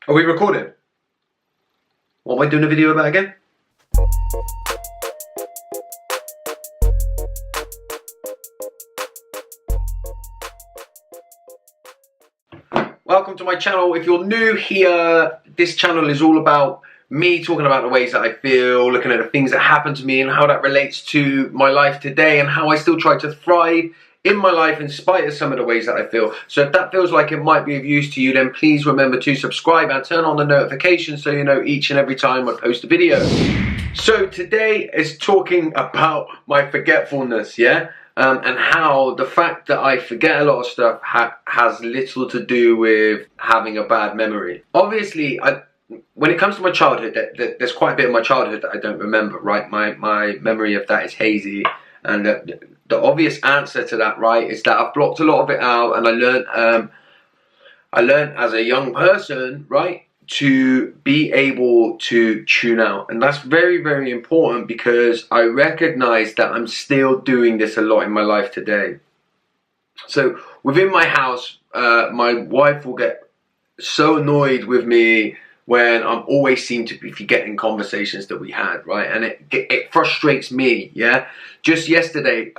Are we recording? What am I doing a video about again? Welcome to my channel. If you're new here, this channel is all about me talking about the ways that I feel, looking at the things that happen to me and how that relates to my life today and how I still try to thrive in my life in spite of some of the ways that I feel. So if that feels like it might be of use to you, then please remember to subscribe and turn on the notifications so you know each and every time I post a video. So today is talking about my forgetfulness, yeah? And how the fact that I forget a lot of stuff has little to do with having a bad memory. Obviously, when it comes to my childhood, there's quite a bit of my childhood that I don't remember, right? My memory of that is hazy. And the obvious answer to that, right, is that I've blocked a lot of it out, and I learned as a young person, right, to be able to tune out. And that's very, very important because I recognize that I'm still doing this a lot in my life today. So within my house, my wife will get so annoyed with me when I'm always seem to be forgetting conversations that we had, right? And it frustrates me, yeah? Just yesterday,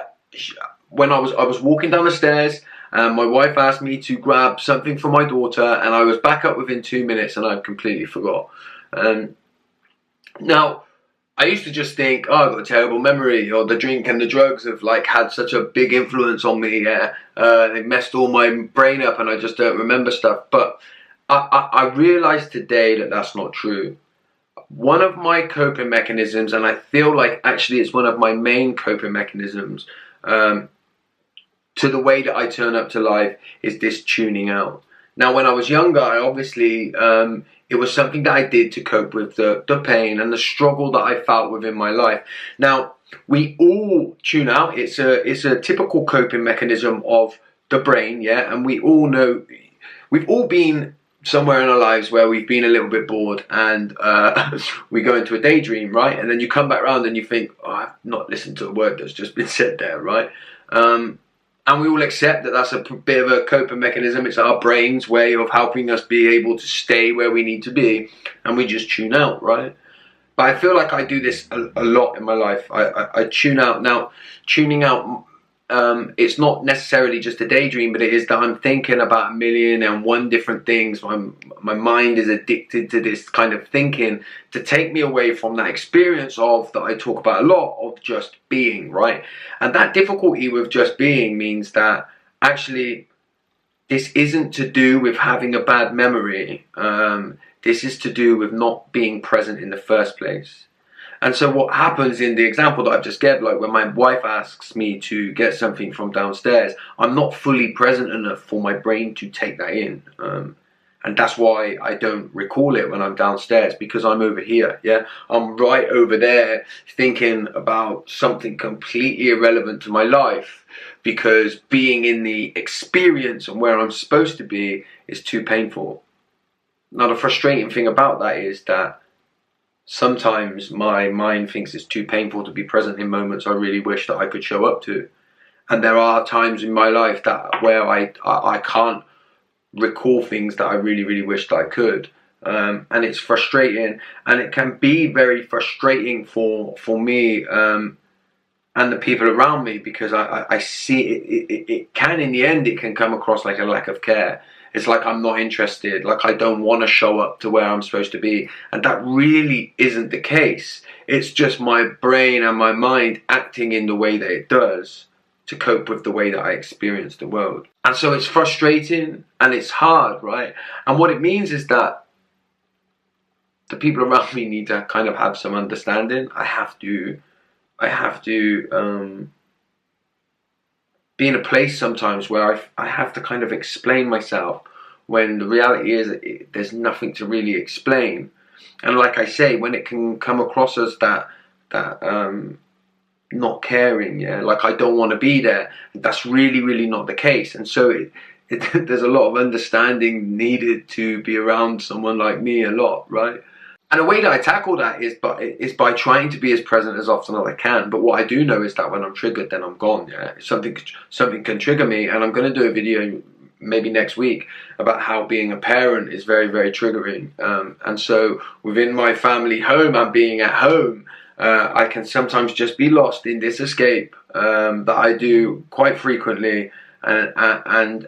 when I was walking down the stairs, and my wife asked me to grab something for my daughter, and I was back up within 2 minutes, and I completely forgot. Now, I used to just think, oh, I've got a terrible memory, or the drink and the drugs have like had such a big influence on me, yeah? They messed all my brain up, and I just don't remember stuff. But I realized today that that's not true. One of my coping mechanisms, and I feel like actually it's one of my main coping mechanisms to the way that I turn up to life, is this tuning out. Now, when I was younger, I obviously, it was something that I did to cope with the pain and the struggle that I felt within my life. Now, we all tune out. It's a typical coping mechanism of the brain, yeah? And we all know, we've all been somewhere in our lives where we've been a little bit bored, and we go into a daydream, right? And then you come back around and you think, oh, I've not listened to a word that's just been said there, right? And we all accept that that's a bit of a coping mechanism. It's our brain's way of helping us be able to stay where we need to be, and we just tune out, right? But I feel like I do this a lot in my life. I tune out. Now, tuning out, it's not necessarily just a daydream, but it is that I'm thinking about 1,000,001 different things. My mind is addicted to this kind of thinking to take me away from that experience of, that I talk about a lot, of just being, right? And that difficulty with just being means that actually this isn't to do with having a bad memory. This is to do with not being present in the first place. And so what happens in the example that I've just gave, like when my wife asks me to get something from downstairs, I'm not fully present enough for my brain to take that in. And that's why I don't recall it when I'm downstairs, because I'm over here, yeah? I'm right over there thinking about something completely irrelevant to my life, because being in the experience and where I'm supposed to be is too painful. Now, the frustrating thing about that is that sometimes my mind thinks it's too painful to be present in moments I really wish that I could show up to. And there are times in my life that where I can't recall things that I really, really wish that I could. And it's frustrating, and it can be very frustrating for me and the people around me, because I see it can, in the end, it can come across like a lack of care. It's like I'm not interested, like I don't want to show up to where I'm supposed to be. And that really isn't the case. It's just my brain and my mind acting in the way that it does to cope with the way that I experience the world. And so it's frustrating and it's hard, right? And what it means is that the people around me need to kind of have some understanding. I have to be in a place sometimes where I have to kind of explain myself, when the reality is there's nothing to really explain. And like I say, when it can come across as that not caring, yeah, like I don't want to be there, that's really, really not the case. And so there's a lot of understanding needed to be around someone like me a lot, right? And the way that I tackle that is by trying to be as present as often as I can. But what I do know is that when I'm triggered, then I'm gone. Yeah, something can trigger me, and I'm going to do a video maybe next week, about how being a parent is very, very triggering. And so within my family home and being at home, I can sometimes just be lost in this escape that I do quite frequently, and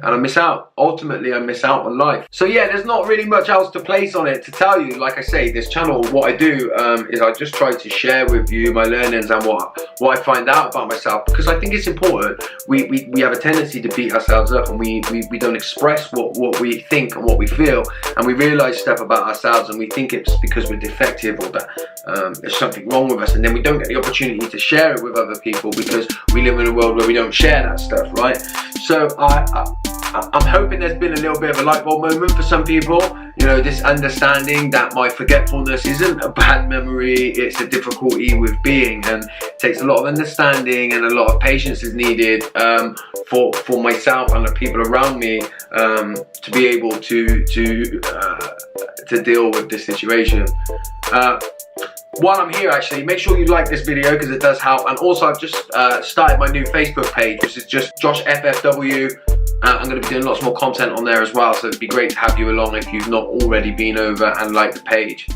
I miss out. Ultimately, I miss out on life. So yeah, there's not really much else to place on it to tell you. Like I say, this channel, what I do is I just try to share with you my learnings and what I find out about myself, because I think it's important. We have a tendency to beat ourselves up, and we don't express what we think and what we feel, and we realize stuff about ourselves, and we think it's because we're defective or that there's something wrong with us, and then we don't get the opportunity to share it with other people because we live in a world where we don't share that stuff, right? So I'm hoping there's been a little bit of a light bulb moment for some people. You know, this understanding that my forgetfulness isn't a bad memory, it's a difficulty with being, and it takes a lot of understanding and a lot of patience is needed for myself and the people around me to be able to deal with this situation. While I'm here, actually, make sure you like this video because it does help. And also, I've just started my new Facebook page, which is just Josh FFW. I'm going to be doing lots more content on there as well, so it'd be great to have you along if you've not already been over and liked the page.